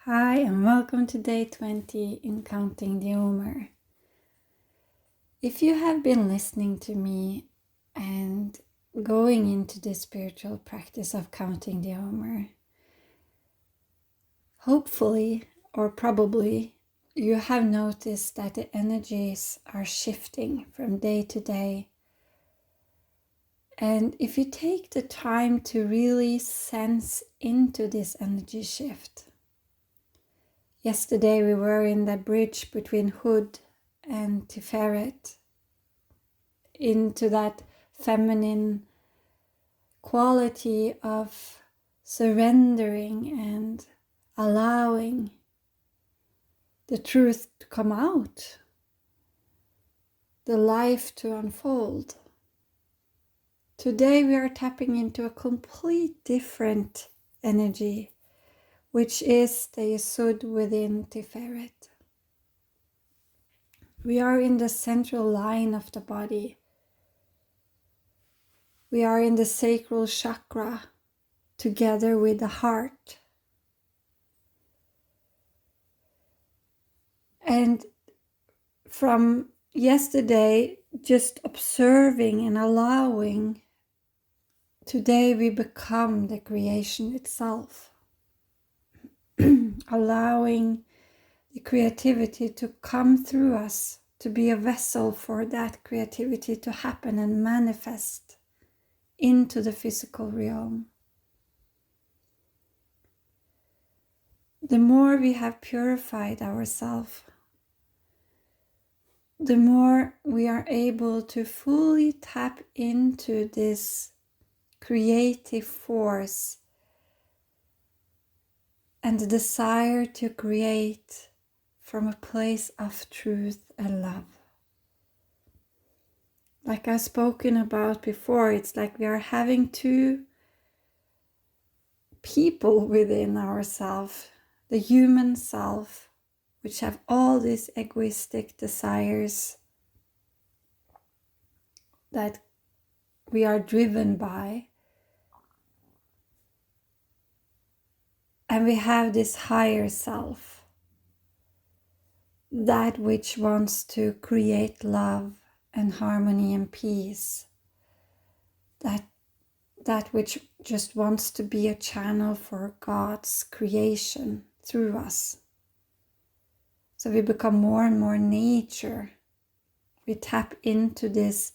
Hi and welcome to day 20 in Counting the Omer. If you have been listening to me and going into the spiritual practice of counting the Omer, hopefully or probably you have noticed that the energies are shifting from day to day. And if you take the time to really sense into this energy shift. Yesterday we were in the bridge between Hood and Tiferet, into that feminine quality of surrendering and allowing the truth to come out, the life to unfold. Today we are tapping into a complete different energy, which is the Yesod within Tiferet. We are in the central line of the body. We are in the sacral chakra together with the heart. And from yesterday, just observing and allowing, today we become the creation itself. Allowing the creativity to come through us, to be a vessel for that creativity to happen and manifest into the physical realm. The more we have purified ourselves, the more we are able to fully tap into this creative force and the desire to create from a place of truth and love. Like I've spoken about before, it's like we are having two people within ourselves, the human self, which have all these egoistic desires that we are driven by. And we have this higher self, that which wants to create love and harmony and peace, that which just wants to be a channel for God's creation through us. So we become more and more nature. We tap into this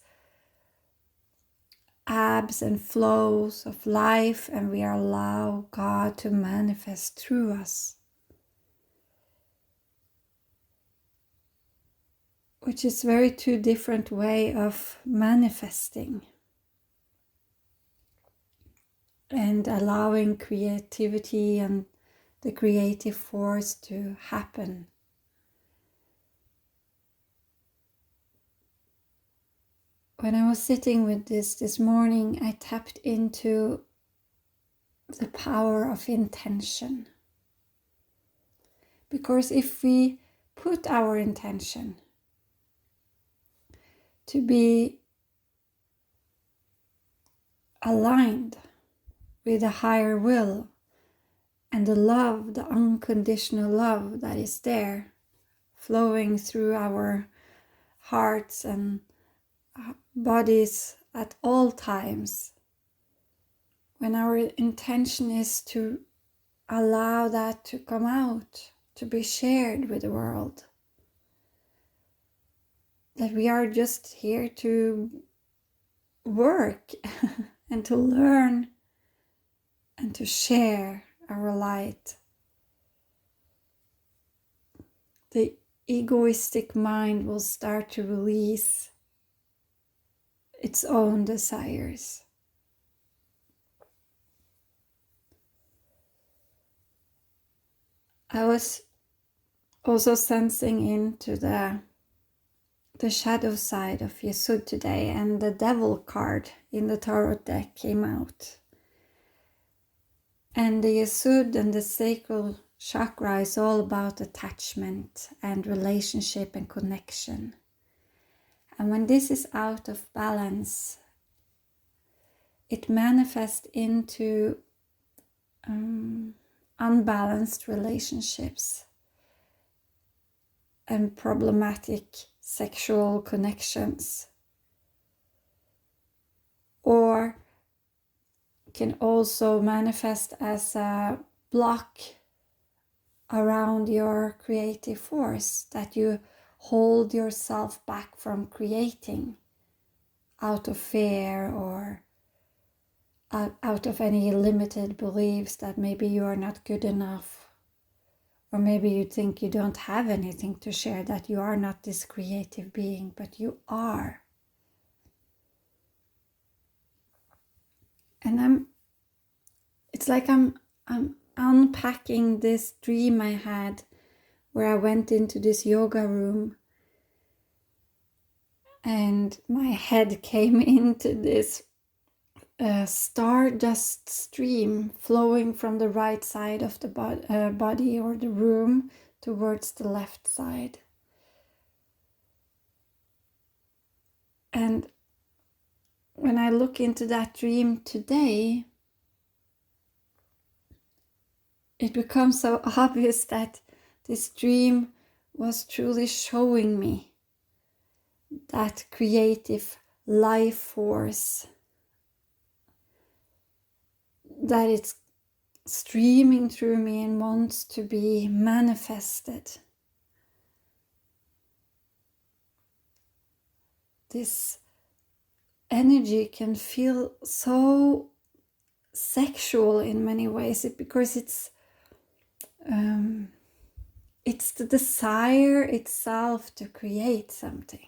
ebbs and flows of life, and we allow God to manifest through us, which is very two different way of manifesting and allowing creativity and the creative force to happen. When I was sitting with this morning, I tapped into the power of intention. Because if we put our intention to be aligned with a higher will and the love, the unconditional love that is there, flowing through our hearts and bodies at all times, when our intention is to allow that to come out, to be shared with the world, that we are just here to work and to learn and to share our light. The egoistic mind will start to release its own desires. I was also sensing into the shadow side of Yesod today, and the devil card in the tarot deck came out. And the Yesod and the sacral chakra is all about attachment and relationship and connection. And when this is out of balance, it manifests into unbalanced relationships and problematic sexual connections, or can also manifest as a block around your creative force, that you hold yourself back from creating out of fear or out of any limited beliefs that maybe you are not good enough, or maybe you think you don't have anything to share, that you are not this creative being, but you are. And it's like I'm unpacking this dream I had where I went into this yoga room and my head came into this stardust stream flowing from the right side of the body or the room towards the left side. And when I look into that dream today, it becomes so obvious that this dream was truly showing me that creative life force, that it's streaming through me and wants to be manifested. This energy can feel so sexual in many ways, because it's the desire itself to create something.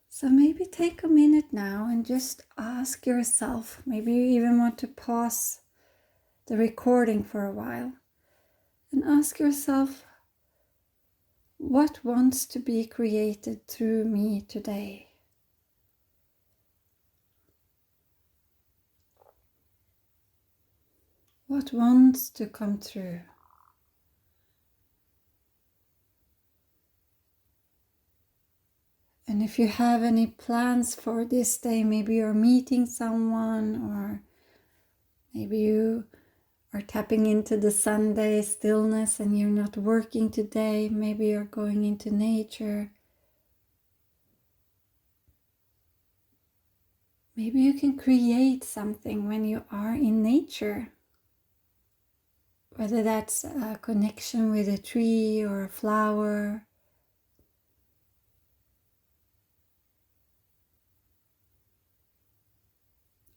So maybe take a minute now and just ask yourself, maybe you even want to pause the recording for a while and ask yourself, what wants to be created through me today? What wants to come through? And if you have any plans for this day, maybe you're meeting someone, or maybe you are tapping into the Sunday stillness and you're not working today, maybe you're going into nature. Maybe you can create something when you are in nature, whether that's a connection with a tree or a flower.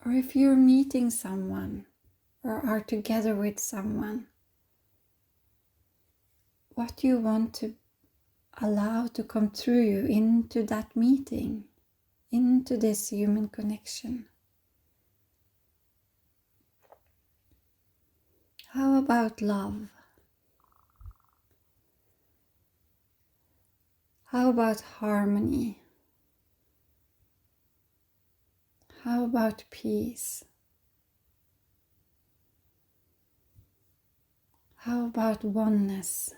Or if you're meeting someone or are together with someone, what you want to allow to come through you into that meeting, into this human connection. How about love? How about harmony? How about peace? How about oneness?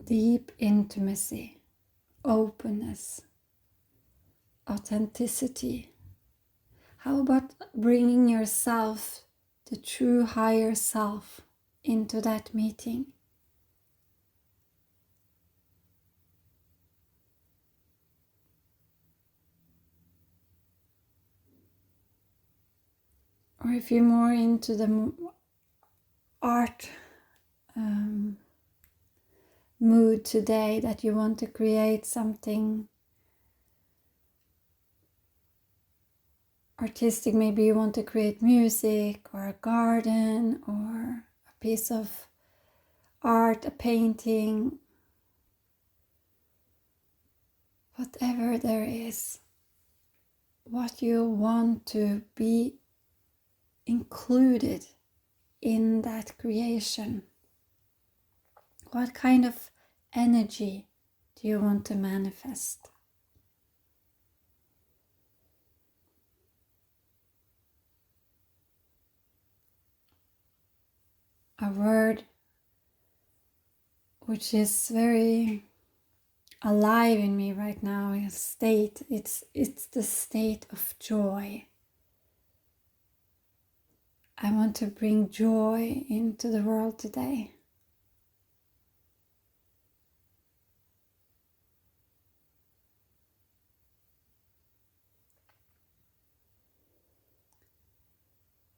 Deep intimacy, openness, authenticity. How about bringing yourself, the true higher self, into that meeting? Or if you're more into the art mood today, that you want to create something artistic, maybe you want to create music or a garden or a piece of art, a painting, whatever there is, what you want to be included in that creation. What kind of energy do you want to manifest? A word which is very alive in me right now is state. It's the state of joy. I want to bring joy into the world today.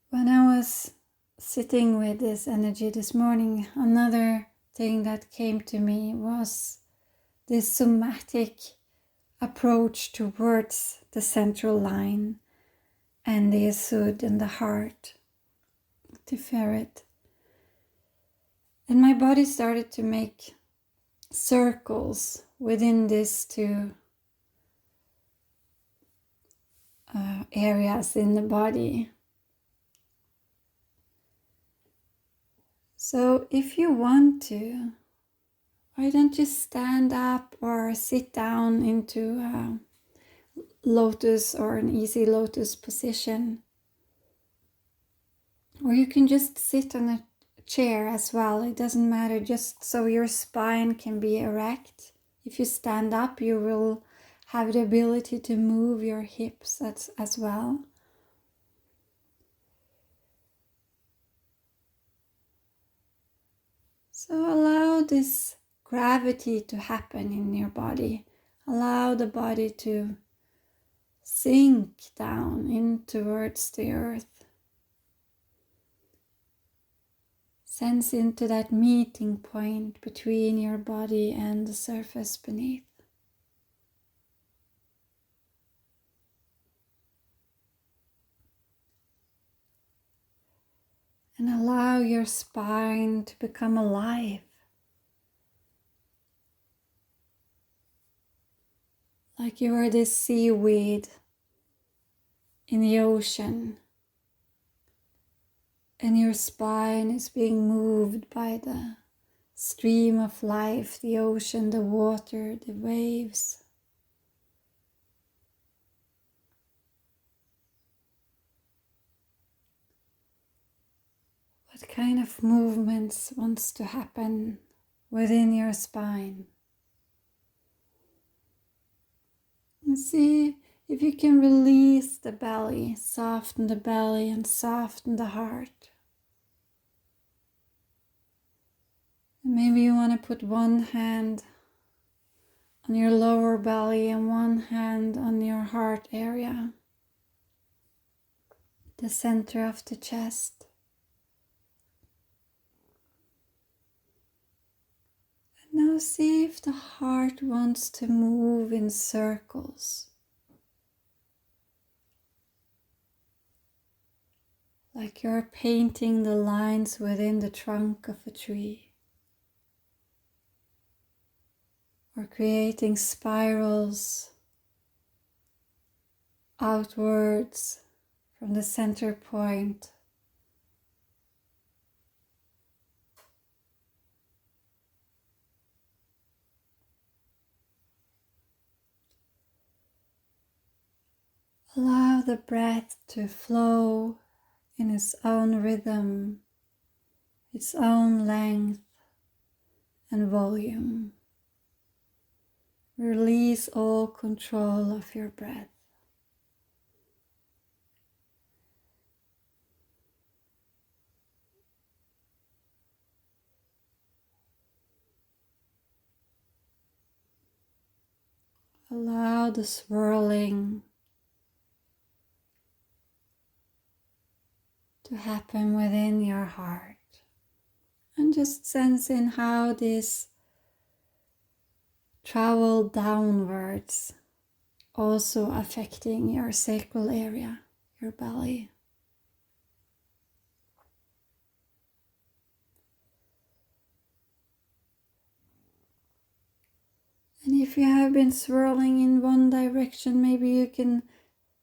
When I was sitting with this energy this morning, another thing that came to me was this somatic approach towards the central line and the Yesod and the heart, Tiferet. And my body started to make circles within these two areas in the body. So if you want to, why don't you stand up or sit down into a lotus or an easy lotus position? Or you can just sit on a chair as well. It doesn't matter, just so your spine can be erect. If you stand up, you will have the ability to move your hips as well. So allow this gravity to happen in your body. Allow the body to sink down in towards the earth. Sense into that meeting point between your body and the surface beneath. And allow your spine to become alive. Like you are this seaweed in the ocean. And your spine is being moved by the stream of life, the ocean, the water, the waves. What kind of movements wants to happen within your spine? And see if you can release the belly, soften the belly and soften the heart. And maybe you want to put one hand on your lower belly and one hand on your heart area, the center of the chest. And now see if the heart wants to move in circles. Like you're painting the lines within the trunk of a tree. Or creating spirals outwards from the center point. Allow the breath to flow in its own rhythm, its own length and volume. Release all control of your breath. Allow the swirling to happen within your heart. And just sense in how this travel downwards, also affecting your sacral area, your belly. And if you have been swirling in one direction, maybe you can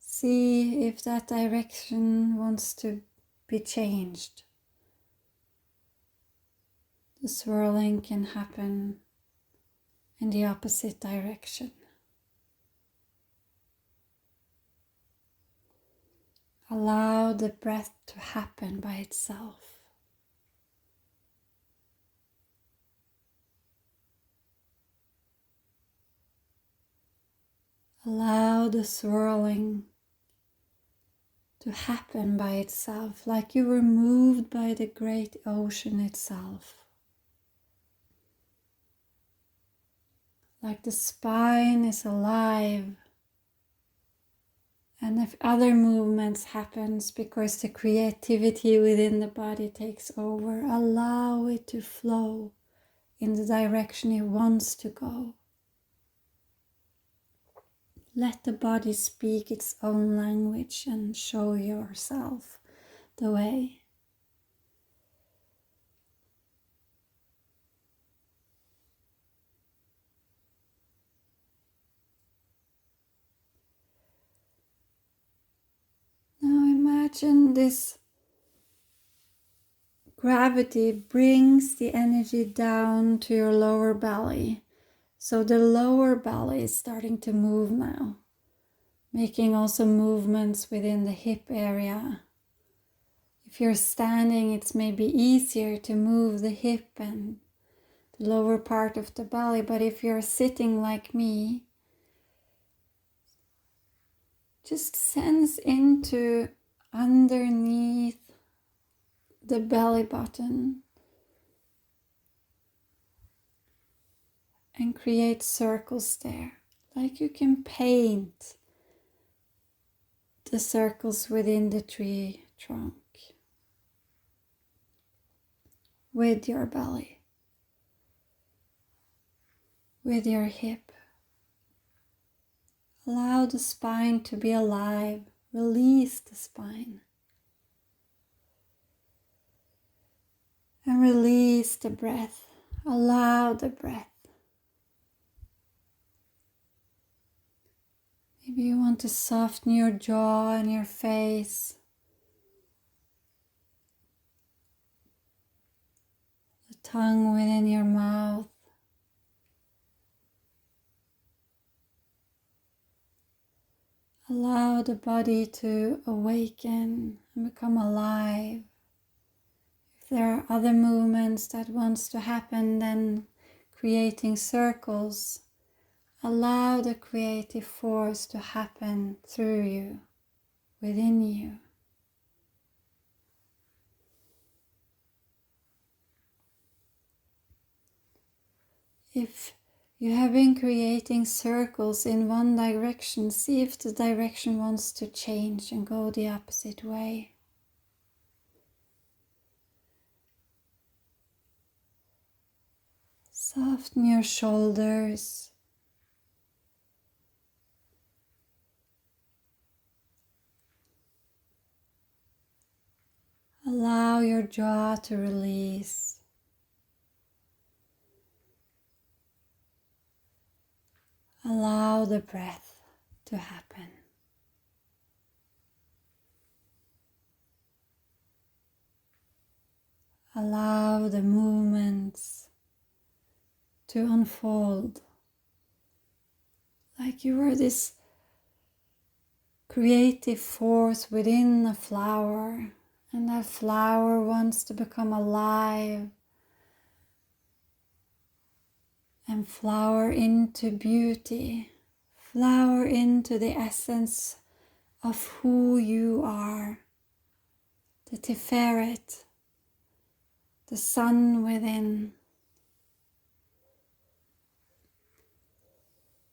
see if that direction wants to be changed. The swirling can happen in the opposite direction. Allow the breath to happen by itself. Allow the swirling to happen by itself, like you were moved by the great ocean itself. Like the spine is alive, and if other movements happens because the creativity within the body takes over, allow it to flow in the direction it wants to go. Let the body speak its own language and show yourself the way. Now imagine this gravity brings the energy down to your lower belly. So the lower belly is starting to move now, making also movements within the hip area. If you're standing, it's maybe easier to move the hip and the lower part of the belly, but if you're sitting like me, just sense into underneath the belly button and create circles there, like you can paint the circles within the tree trunk with your belly, with your hip. Allow the spine to be alive. Release the spine. And release the breath. Allow the breath. Maybe you want to soften your jaw and your face. The tongue within your mouth. Allow the body to awaken and become alive. If there are other movements that wants to happen, then creating circles. Allow the creative force to happen through you, within you. If you have been creating circles in one direction, see if the direction wants to change and go the opposite way. Soften your shoulders. Allow your jaw to release. Allow the breath to happen. Allow the movements to unfold like you are this creative force within a flower, and that flower wants to become alive and flower into beauty, flower into the essence of who you are, the Tiferet, the sun within,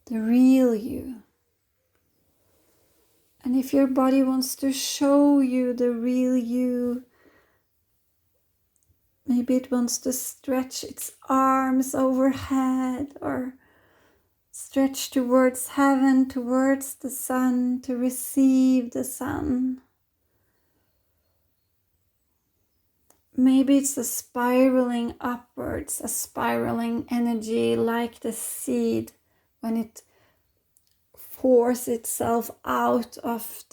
the real you. And if your body wants to show you the real you, maybe it wants to stretch its arms overhead or stretch towards heaven, towards the sun, to receive the sun. Maybe it's a spiraling upwards, a spiraling energy like the seed when it forces itself out of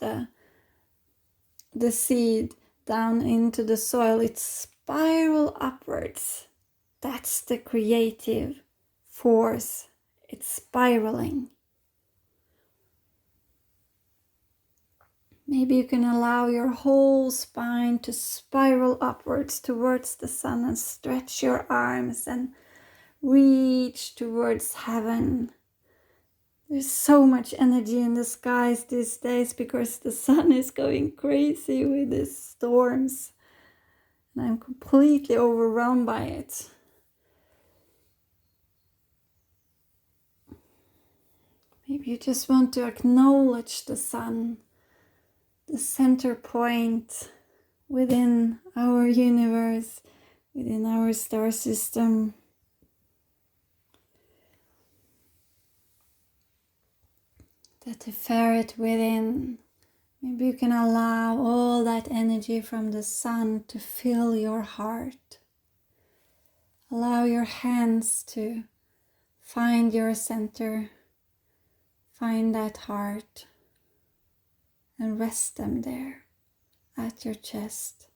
the seed down into the soil. It's spiral upwards. That's the creative force. It's spiraling. Maybe you can allow your whole spine to spiral upwards towards the sun and stretch your arms and reach towards heaven. There's so much energy in the skies these days because the sun is going crazy with these storms. And I'm completely overwhelmed by it. Maybe you just want to acknowledge the sun, the center point within our universe, within our star system. The Tiferet within. Maybe you can allow all that energy from the sun to fill your heart. Allow your hands to find your center, find that heart, and rest them there at your chest.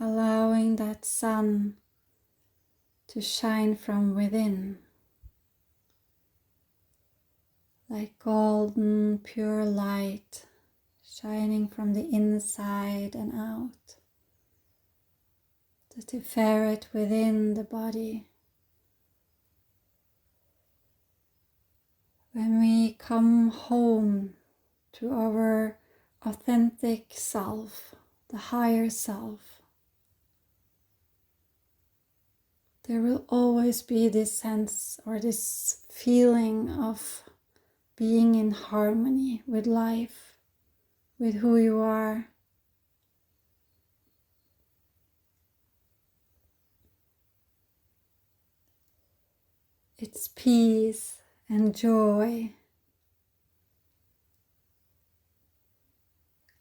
Allowing that sun to shine from within, like golden, pure light, shining from the inside and out. The Tiferet within the body. When we come home to our authentic self, the higher self, there will always be this sense or this feeling of being in harmony with life, with who you are. It's peace and joy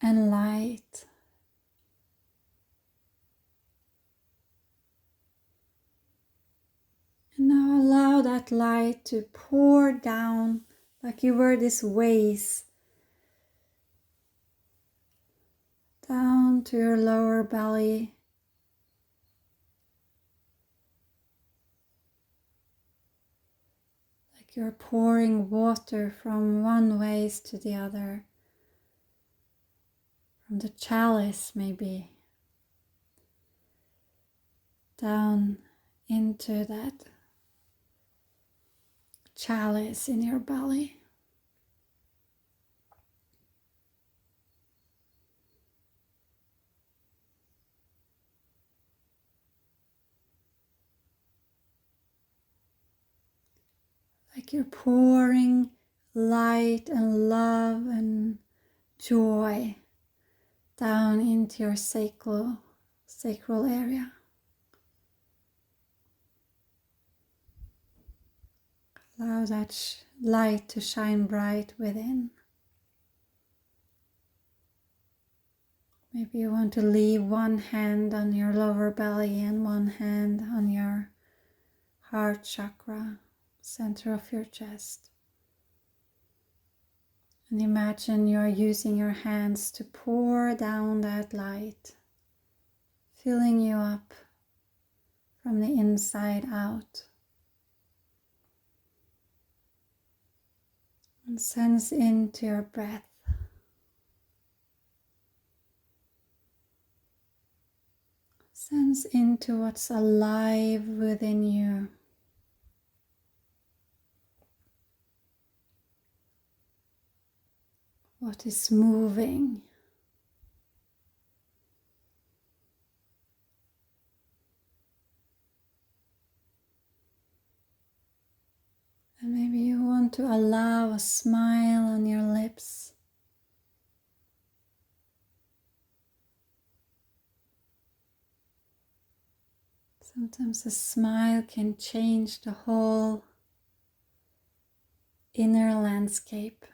and light. And now allow that light to pour down like you were this vase down to your lower belly. Like you're pouring water from one vase to the other. From the chalice maybe. Down into that chalice in your belly. Like you're pouring light and love and joy down into your sacral area. Allow that light to shine bright within. Maybe you want to leave one hand on your lower belly and one hand on your heart chakra, center of your chest. And imagine you are using your hands to pour down that light, filling you up from the inside out. And sense into your breath. Sense into what's alive within you. What is moving. And maybe you want to allow a smile on your lips. Sometimes a smile can change the whole inner landscape.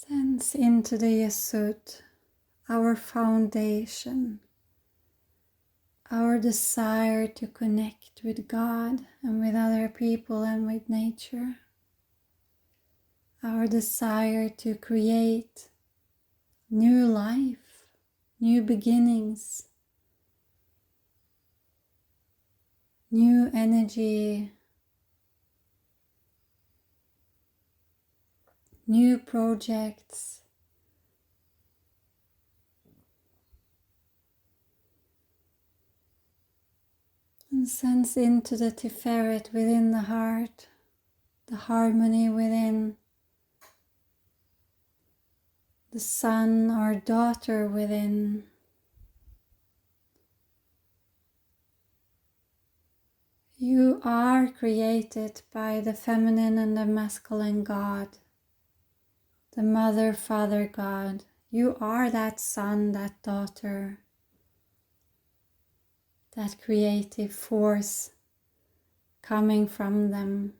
Sense into the Yesod, our foundation, our desire to connect with God and with other people and with nature, our desire to create new life, new beginnings, new energy, new projects, and sense into the Tiferet within the heart, the harmony within, the son or daughter within. You are created by the feminine and the masculine God, the mother, father God. You are that son, that daughter, that creative force coming from them.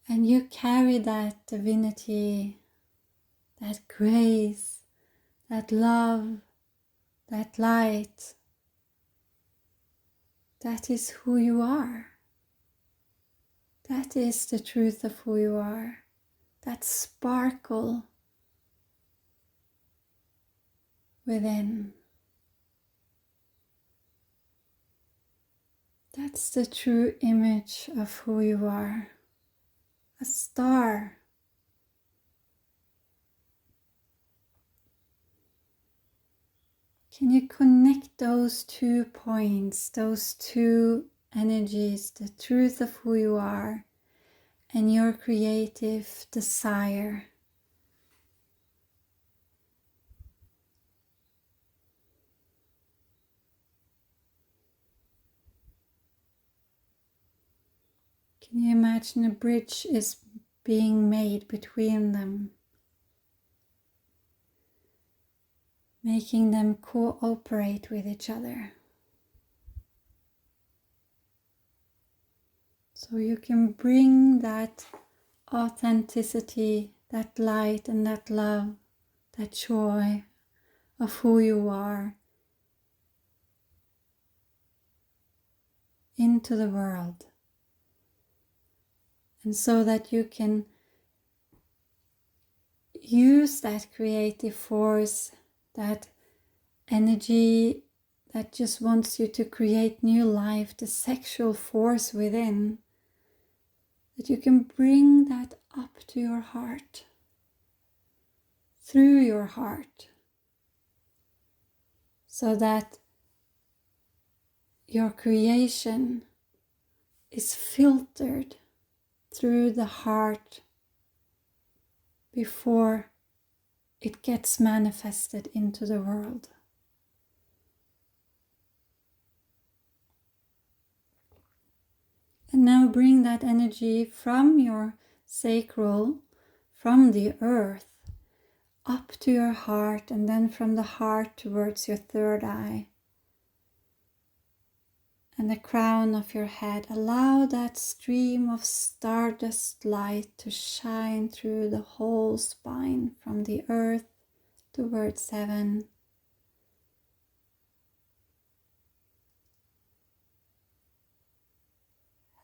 And you carry that divinity, that grace, that love, that light. That is who you are. That is the truth of who you are. That sparkle within. That's the true image of who you are. A star. Can you connect those 2 points, those 2 energies, the truth of who you are and your creative desire? Can you imagine a bridge is being made between them, making them cooperate with each other? So you can bring that authenticity, that light and that love, that joy of who you are into the world. And so that you can use that creative force, that energy that just wants you to create new life, the sexual force within, that you can bring that up to your heart, through your heart, so that your creation is filtered through the heart before it gets manifested into the world. And now bring that energy from your sacral, from the earth, up to your heart, and then from the heart towards your third eye and the crown of your head. Allow that stream of stardust light to shine through the whole spine, from the earth towards heaven.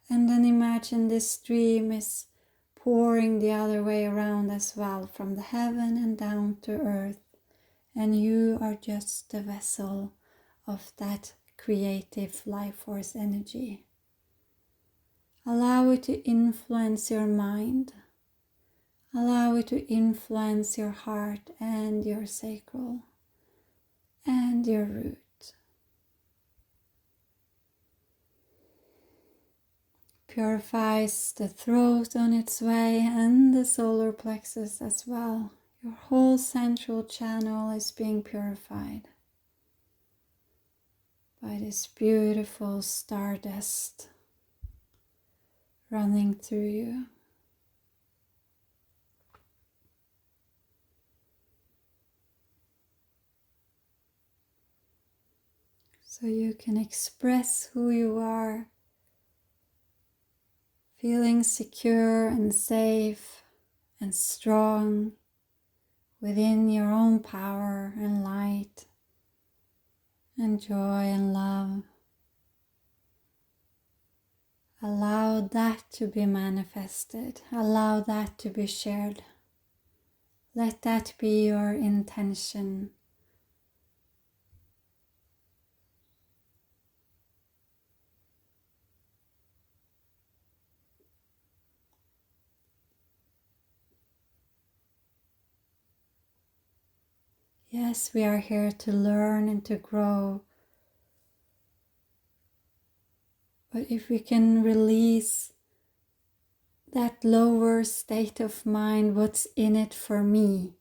And then imagine this stream is pouring the other way around as well, from the heaven and down to earth. And you are just the vessel of that creative life force energy. Allow it to influence your mind. Allow it to influence your heart and your sacral and your root. Purifies the throat on its way and the solar plexus as well. Your whole central channel is being purified by this beautiful stardust running through you. So you can express who you are, feeling secure and safe and strong within your own power and light and joy and love. Allow that to be manifested. Allow that to be shared. Let that be your intention. Yes, we are here to learn and to grow. But if we can release that lower state of mind, what's in it for me?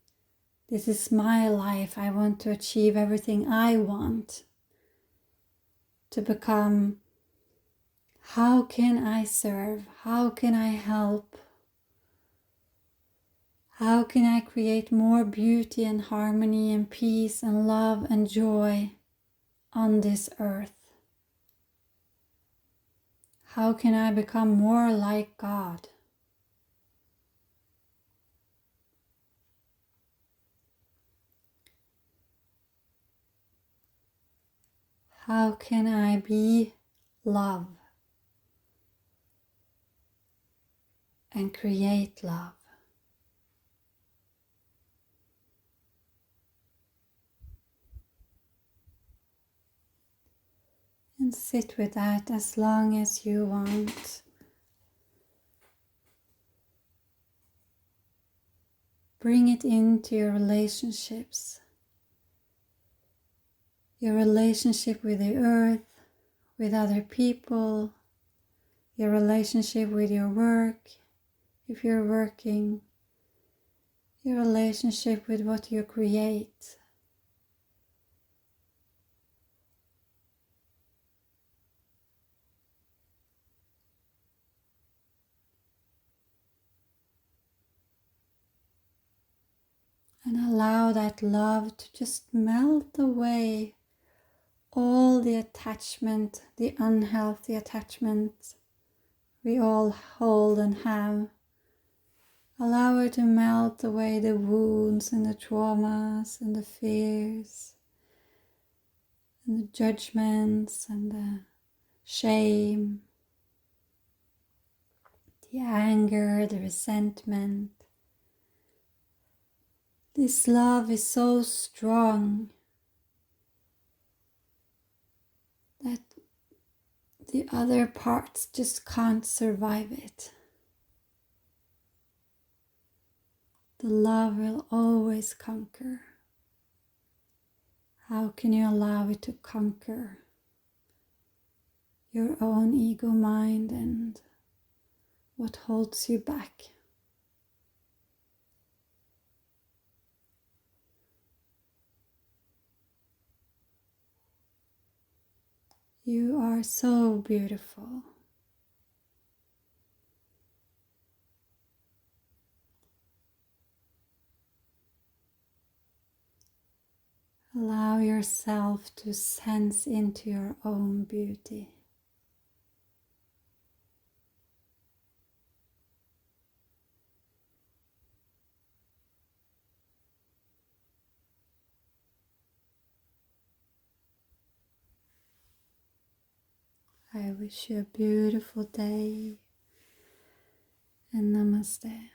This is my life. I want to achieve everything I want. To become, how can I serve? How can I help? How can I create more beauty and harmony and peace and love and joy on this earth? How can I become more like God? How can I be love and create love? And sit with that as long as you want. Bring it into your relationships. Your relationship with the earth, with other people, your relationship with your work, if you're working, your relationship with what you create. And allow that love to just melt away all the attachment, the unhealthy attachment we all hold and have. Allow it to melt away the wounds and the traumas and the fears and the judgments and the shame, the anger, the resentment. This love is so strong that the other parts just can't survive it. The love will always conquer. How can you allow it to conquer your own ego mind and what holds you back? You are so beautiful. Allow yourself to sense into your own beauty. I wish you a beautiful day and namaste.